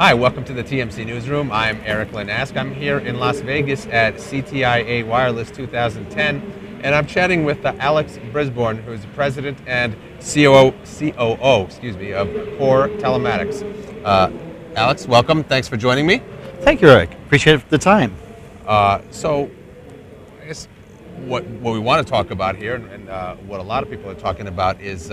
Hi, welcome to the TMC Newsroom. I'm Erik Linask. I'm here in Las Vegas at CTIA Wireless 2010, and I'm chatting with Alex Brisbourne, who's the president and COO, of Kore Telematics. Alex, welcome. Thanks for joining me. Thank you, Erik. Appreciate the time. So, I guess what we want to talk about here, and what a lot of people are talking about, is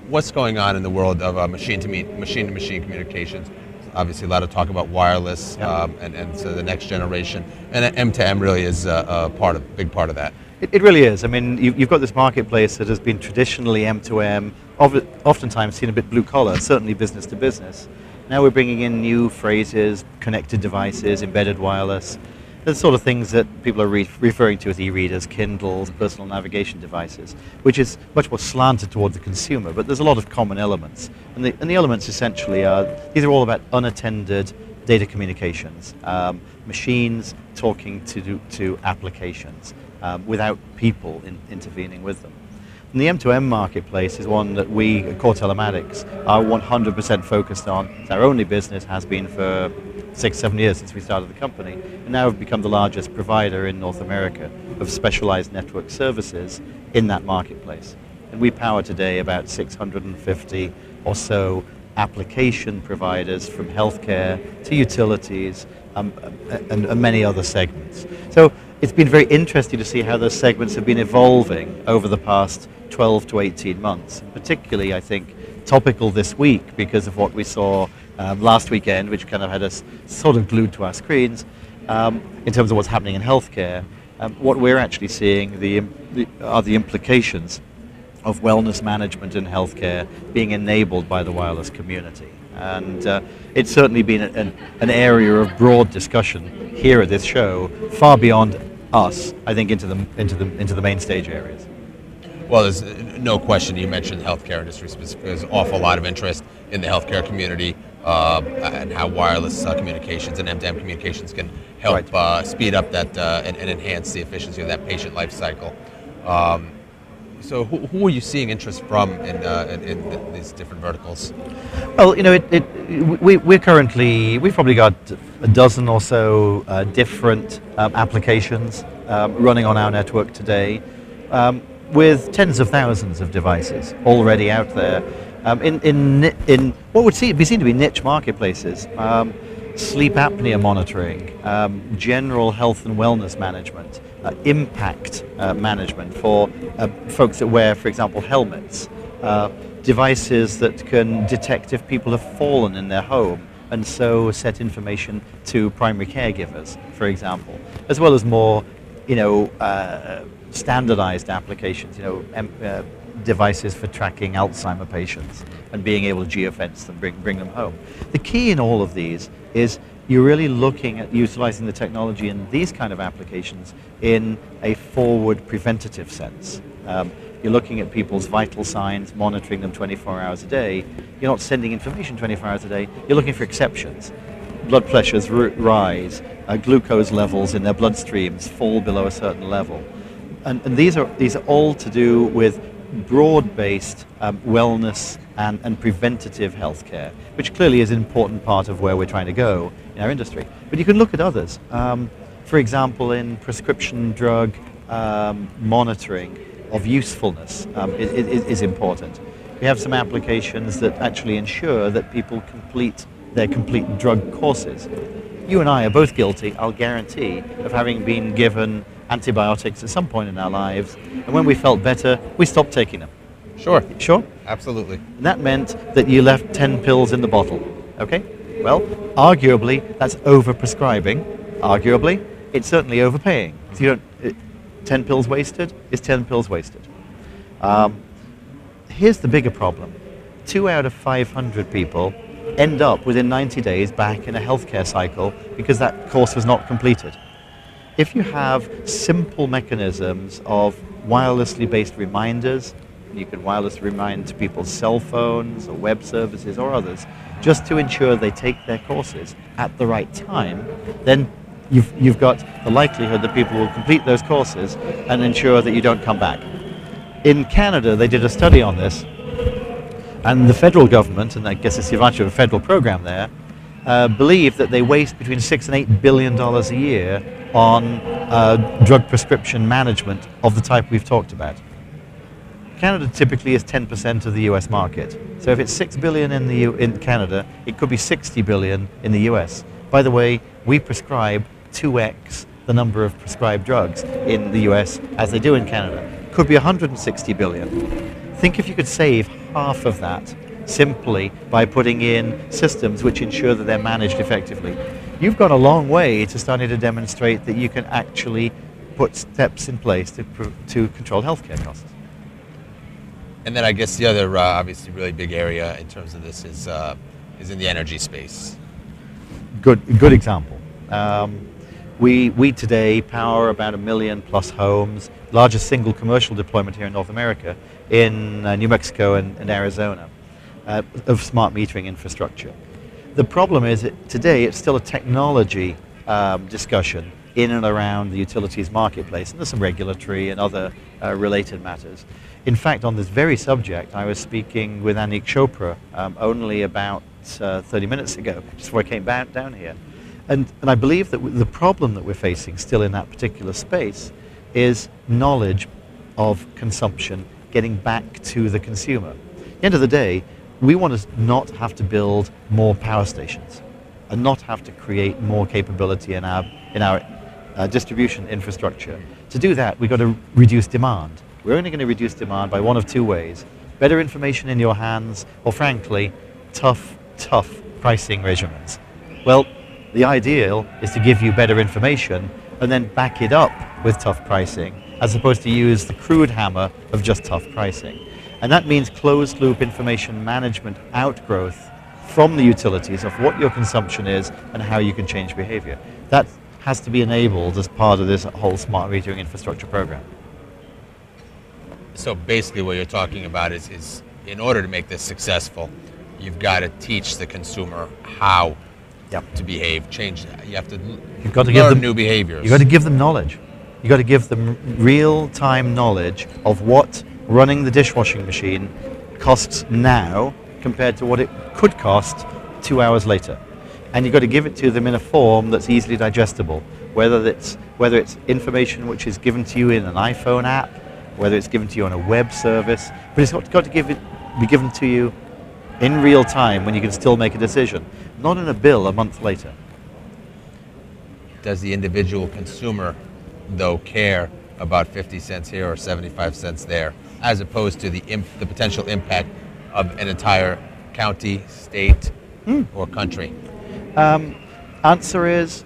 what's going on in the world of machine-to-machine communications. Obviously, a lot of talk about wireless, Yep. and so the next generation, and M2M really is a big part of that. It really is. I mean, you've got this marketplace that has been traditionally M2M, oftentimes seen a bit blue collar, certainly business to business. Now we're bringing in new phrases, connected devices, embedded wireless, the sort of things that people are referring to as e-readers, Kindles, personal navigation devices, which is much more slanted towards the consumer, but there's a lot of common elements. And the elements essentially are, these are all about unattended data communications, machines talking to applications without people intervening with them. And the M2M marketplace is one that we at Kore Telematics are 100% focused on. It's our only business, has been for 6-7 years since we started the company, and now have become the largest provider in North America of specialized network services in that marketplace. And we power today about 650 or so application providers, from healthcare to utilities and many other segments. So it's been very interesting to see how those segments have been evolving over the past 12 to 18 months. Particularly, I think, topical this week because of what we saw last weekend, which kind of had us sort of glued to our screens in terms of what's happening in healthcare. What we're actually seeing are the implications of wellness management in healthcare being enabled by the wireless community. And it's certainly been an area of broad discussion here at this show, far beyond us, I think, into the main stage areas. Well, there's no question. You mentioned the healthcare industry. There's an awful lot of interest in the healthcare community and how wireless communications and M2M communications can help speed up that and enhance the efficiency of that patient life cycle. So who are you seeing interest from in these different verticals? Well, you know, we've probably got a dozen or so different applications running on our network today, with tens of thousands of devices already out there in what would be seen to be niche marketplaces. Sleep apnea monitoring, general health and wellness management, impact management for folks that wear, for example, helmets, devices that can detect if people have fallen in their home and so set information to primary caregivers, for example, as well as more, standardized applications, devices for tracking Alzheimer patients and being able to geofence them, bring them home. The key in all of these is you're really looking at utilizing the technology in these kind of applications in a forward preventative sense. You're looking at people's vital signs, monitoring them 24 hours a day. You're not sending information 24 hours a day. You're looking for exceptions. Blood pressures rise, glucose levels in their bloodstreams fall below a certain level. And these are all to do with broad-based wellness and preventative healthcare, which clearly is an important part of where we're trying to go in our industry. But you can look at others. For example, in prescription drug monitoring of usefulness is important. We have some applications that actually ensure that people complete their complete drug courses. You and I are both guilty, I'll guarantee, of having been given antibiotics at some point in our lives, and when we felt better, we stopped taking them. Sure. Sure? Absolutely. And that meant that you left 10 pills in the bottle. Okay? Well, arguably, that's overprescribing. Arguably, it's certainly overpaying. If you don't, 10 pills wasted is 10 pills wasted. Here's the bigger problem. 2 out of 500 people end up within 90 days back in a healthcare cycle because that course was not completed. If you have simple mechanisms of wirelessly based reminders, you can wirelessly remind people's cell phones or web services or others, just to ensure they take their courses at the right time, then you've got the likelihood that people will complete those courses and ensure that you don't come back. In Canada, they did a study on this, and the federal government, and I guess it's the advantage of a federal program there, believe that they waste between $6 and $8 billion a year on drug prescription management of the type we've talked about. Canada typically is 10% of the US market. So if it's $6 billion in Canada, it could be $60 billion in the US. By the way, we prescribe 2x the number of prescribed drugs in the US as they do in Canada. Could be $160 billion. Think if you could save half of that simply by putting in systems which ensure that they're managed effectively. You've gone a long way to starting to demonstrate that you can actually put steps in place to control healthcare costs. And then I guess the other obviously really big area in terms of this is in the energy space. Good example. We today power about 1 million plus homes, largest single commercial deployment here in North America, in New Mexico and Arizona, of smart metering infrastructure. The problem is that today it's still a technology discussion in and around the utilities marketplace, and there's some regulatory and other related matters. In fact, on this very subject, I was speaking with Anik Chopra only about 30 minutes ago, just before I came back down here. And I believe that the problem that we're facing still in that particular space is knowledge of consumption getting back to the consumer. At the end of the day, we want to not have to build more power stations and not have to create more capability in our distribution infrastructure. To do that, we've got to reduce demand. We're only going to reduce demand by one of two ways: better information in your hands, or frankly, tough pricing regimens. Well, the ideal is to give you better information and then back it up with tough pricing, as opposed to use the crude hammer of just tough pricing. And that means closed loop information management outgrowth from the utilities of what your consumption is and how you can change behavior. That has to be enabled as part of this whole smart metering infrastructure program. So basically what you're talking about is in order to make this successful, you've got to teach the consumer how to behave, change. You have to learn new behaviors. You've got to give them knowledge. You've got to give them real-time knowledge of what running the dishwashing machine costs now compared to what it could cost 2 hours later. And you've got to give it to them in a form that's easily digestible, whether it's information which is given to you in an iPhone app, whether it's given to you on a web service, but it's got to be given to you in real time when you can still make a decision, not in a bill a month later. Does the individual consumer, though, care about 50 cents here or 75 cents there, as opposed to the potential impact of an entire county, state, or country? Answer is,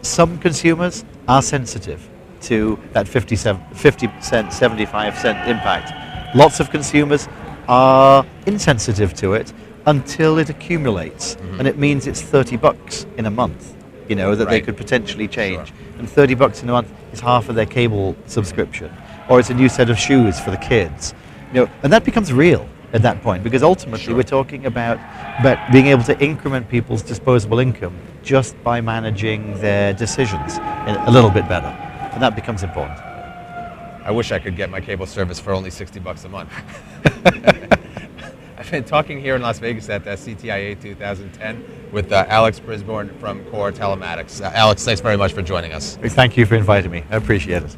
some consumers are sensitive to that 50 cent, 75 cent impact. Lots of consumers are insensitive to it until it accumulates, and it means it's $30 in a month, that they could potentially change. Sure. And $30 in a month is half of their cable subscription, or it's a new set of shoes for the kids, and that becomes real at that point, because ultimately we're talking about being able to increment people's disposable income just by managing their decisions a little bit better, and that becomes important. I wish I could get my cable service for only $60 a month. I've been talking here in Las Vegas at CTIA 2010 with Alex Brisbourne from Kore Telematics. Alex, thanks very much for joining us. Thank you for inviting me. I appreciate it.